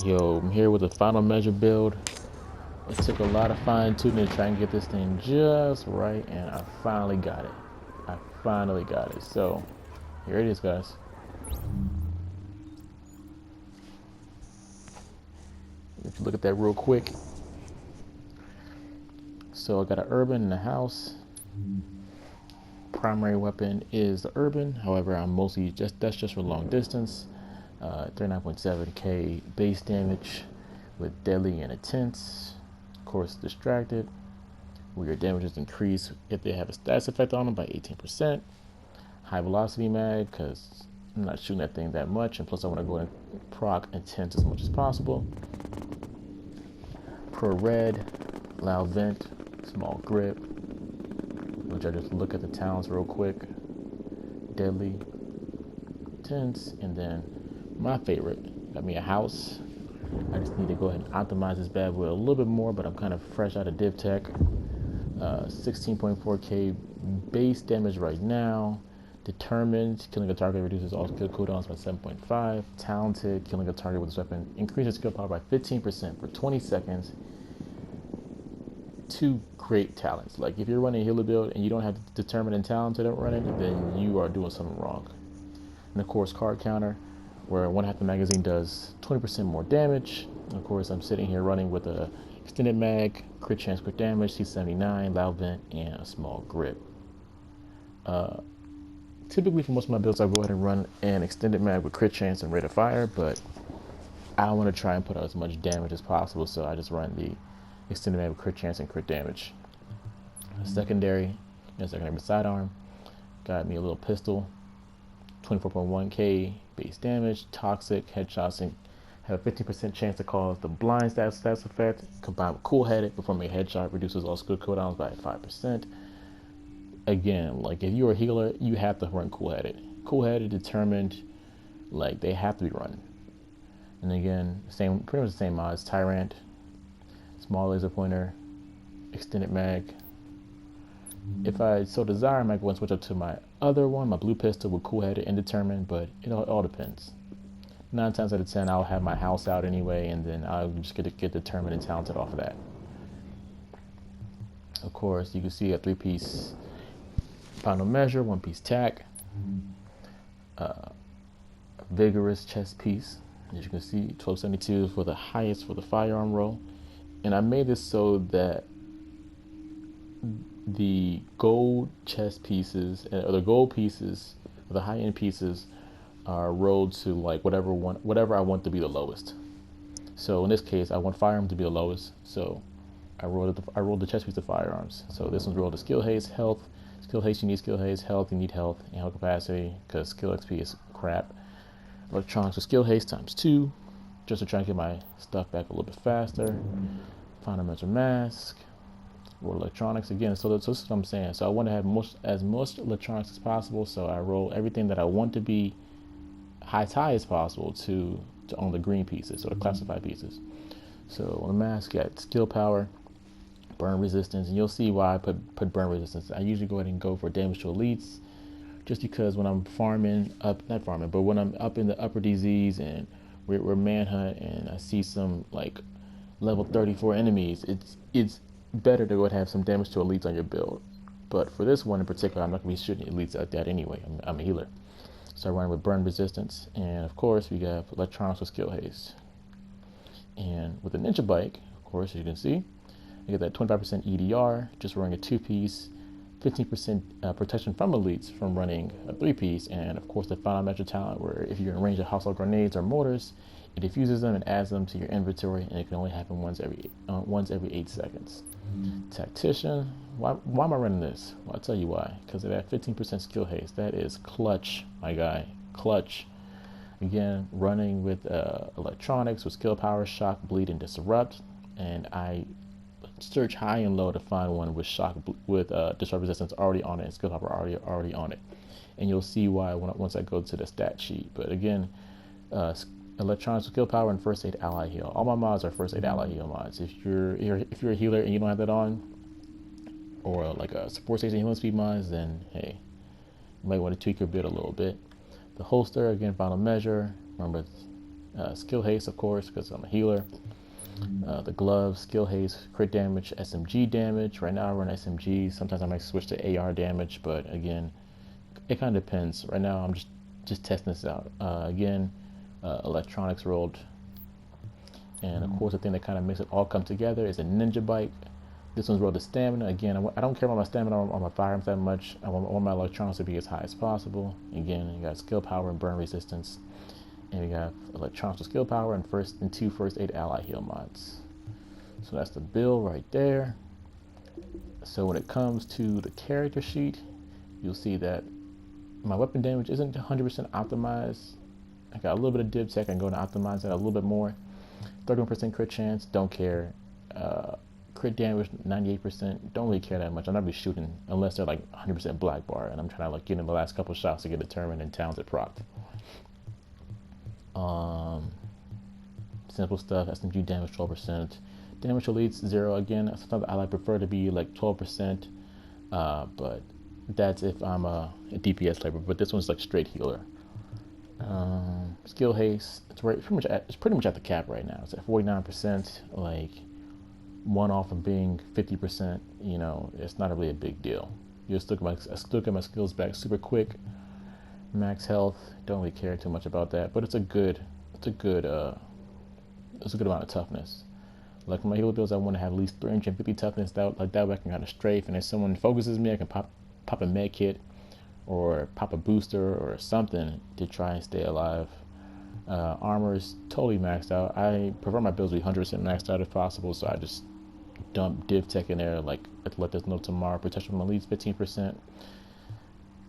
Yo, I'm here with a final measure build. It took a lot of fine tuning to try and get this thing just right, and I finally got it. I finally got it. So, here it is, guys. If you look at that real quick. So, I got an urban and a house. Primary weapon is the urban. However, I'm mostly that's just for long distance. 39.7k base damage with deadly and intense. Of course, distracted, where your damage is increased if they have a status effect on them by 18%. High velocity mag, because I'm not shooting that thing that much, and plus I want to go and proc intense as much as possible. Pro red, loud vent, small grip, which I just look at the talents real quick. Deadly, intense, and then my favorite, got me a house. I just need to go ahead and optimize this bad boy a little bit more, but I'm kind of fresh out of div tech. 16.4k base damage right now. Determined, killing a target reduces all skill cooldowns by 7.5. Talented, killing a target with this weapon increases skill power by 15% for 20 seconds. Two great talents. Like if you're running a healer build and you don't have determined and talented running, then you are doing something wrong. And of course, card counter, where one half the magazine does 20% more damage. And of course, I'm sitting here running with a extended mag, crit chance, crit damage, C79, loud vent, and a small grip. Typically, for most of my builds, I'll go ahead and run an extended mag with crit chance and rate of fire, but I want to try and put out as much damage as possible, so I just run the extended mag with crit chance and crit damage. Secondary, secondary sidearm, got me a little pistol, 24.1k base damage, toxic, headshots, and have a 15% chance to cause the blind status effect, combined with cool headed, performing a headshot, reduces all skill cooldowns by 5%. Again, like if you're a healer, you have to run cool headed. Cool headed, determined, like they have to be run. And again, pretty much the same mods: Tyrant, small laser pointer, extended mag. If I so desire, I might go and switch up to my other one, my blue pistol with cool headed and determined, but it all depends. 9 times out of 10, I'll have my house out anyway, and then I'll just get determined and talented off of that. Of course, you can see a 3-piece final measure, 1-piece tack, vigorous chest piece. As you can see, 1272 for the highest for the firearm roll. And I made this so that the gold chest pieces, or the gold pieces, or the high-end pieces, are rolled to like whatever I want to be the lowest. So in this case, I want firearm to be the lowest. So I rolled the chest piece to firearms. So this one's rolled to skill haste, health. Skill haste, you need skill haste. Health, you need health and health capacity, because skill XP is crap. Electronics with skill haste times 2, just to try and get my stuff back a little bit faster. Final measure mask. Roll electronics again. So this is what I'm saying. So I want to have as much electronics as possible. So I roll everything that I want to be high tie as possible to on the green pieces, or the classified pieces. So on the mask, got skill power, burn resistance, and you'll see why I put burn resistance. I usually go ahead and go for damage to elites, just because when I'm not farming, but when I'm up in the upper DZs and we're manhunt and I see some like level 34 enemies, it's better to go ahead and have some damage to elites on your build. But for this one in particular, I'm not going to be shooting elites at that anyway. I'm a healer. So I run with burn resistance, and of course we got electronics with skill haste. And with the ninja bike, of course, as you can see, I get that 25% EDR, just running a 2-piece, 15% protection from elites from running a 3-piece, and of course the final measure talent, where if you're in range of hostile grenades or mortars, it diffuses them and adds them to your inventory, and it can only happen once every 8 seconds. Tactician, why am I running this? Well, I'll tell you why. Because of that 15% skill haste. That is clutch, my guy. Clutch. Again, running with electronics with skill power, shock, bleed, and disrupt. And I search high and low to find one with disrupt resistance already on it and skill power already on it. And you'll see why once I go to the stat sheet. But again, electronics skill power and first aid ally heal. All my mods are first aid ally heal mods. If you're a healer and you don't have that on, or like a support station healing speed mods, then hey, you might want to tweak your build a little bit. The holster, again, final measure. Remember, Skill haste, of course, because I'm a healer. The gloves, skill haste, crit damage, SMG damage. Right now I run SMG. Sometimes I might switch to AR damage, but again, it kind of depends. Right now I'm just testing this out. Electronics rolled, and of course the thing that kind of makes it all come together is a ninja bike. This one's rolled to stamina. Again, I don't care about my stamina or my firearms that much. I want my electronics to be as high as possible. Again, you got skill power and burn resistance. And we got electronics with skill power and two first aid ally heal mods. So that's the build right there. So when it comes to the character sheet, you'll see that my weapon damage isn't 100% optimized. I got a little bit of div tech. I can go to optimize that a little bit more. 31% crit chance, don't care. Crit damage 98%, don't really care that much. I'm not really shooting unless they're like 100% black bar, and I'm trying to like get in the last couple shots to get determined and talented proc. Simple stuff. SMG damage 12%. Damage to elites 0 again. Sometimes I like prefer to be like 12%, but that's if I'm a DPS labor. But this one's like straight healer. Skill haste. It's pretty much at the cap right now. It's at 49%. Like one off from being 50%. You know, it's not really a big deal. I still get my skills back super quick. Max health. Don't really care too much about that, but it's a good amount of toughness. Like my healer builds, I want to have at least 350 toughness. That way I can kind of strafe, and if someone focuses me, I can pop a med kit or pop a booster or something to try and stay alive. Armor is totally maxed out. I prefer my builds to be 100% maxed out if possible, so I just dump div tech in there, like let this know tomorrow. Protection from elites 15%.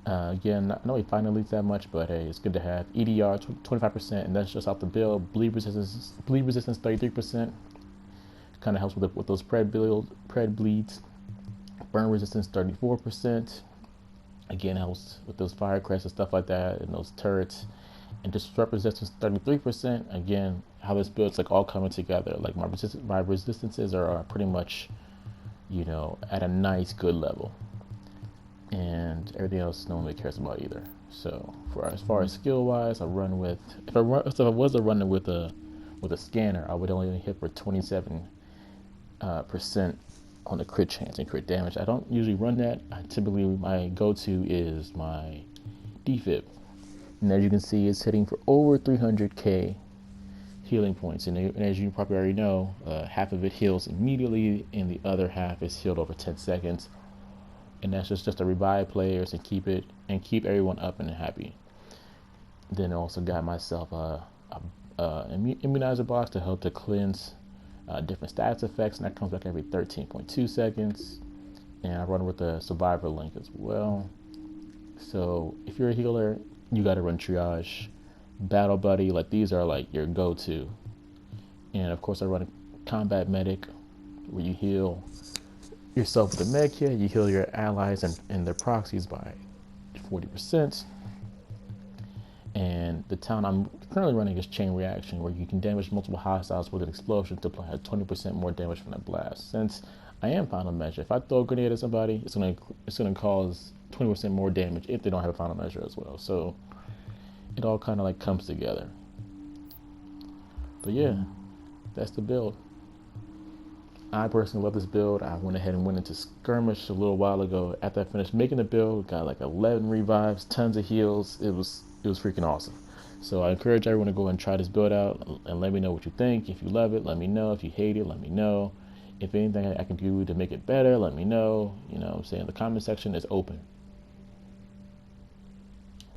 Again, I know we find elites that much, but hey, it's good to have. EDR 25%, and that's just off the build. Bleed resistance 33%. Kind of helps with those pred bleeds. Burn resistance 34%. Again, helps with those fire crests and stuff like that, and those turrets. And disrupt resistance 33%. Again, how this build's like all coming together. Like my resistances are pretty much, you know, at a nice good level. And everything else no one really cares about either. So as far as skill wise, I run with if I was running with a scanner, I would only hit for 27% on the crit chance and crit damage. I don't usually run that. Typically my go-to is my defib, and as you can see, it's hitting for over 300k healing points. And as you probably already know, half of it heals immediately, and the other half is healed over 10 seconds. And that's just to revive players and keep everyone up and happy. Then I also got myself a immunizer box to help to cleanse different stats effects, and that comes back every 13.2 seconds. And I run with the survivor link as well. So if you're a healer, you got to run triage, battle buddy. Like these are like your go-to. And of course, I run a combat medic where you heal yourself with a med kit. You heal your allies and their proxies by 40%. And the talent I'm currently running is Chain Reaction, where you can damage multiple hostiles with an explosion to apply 20% more damage from that blast. Since I am Final Measure, if I throw a grenade at somebody, it's gonna cause 20% more damage if they don't have a Final Measure as well. So it all kind of like comes together. But yeah, that's the build. I personally love this build. I went ahead and went into skirmish a little while ago. After I finished making the build, got like 11 revives, tons of heals. It was freaking awesome. So I encourage everyone to go and try this build out and let me know what you think. If you love it, let me know. If you hate it, let me know. If anything I can do to make it better, let me know. You know what I'm saying? The comment section is open.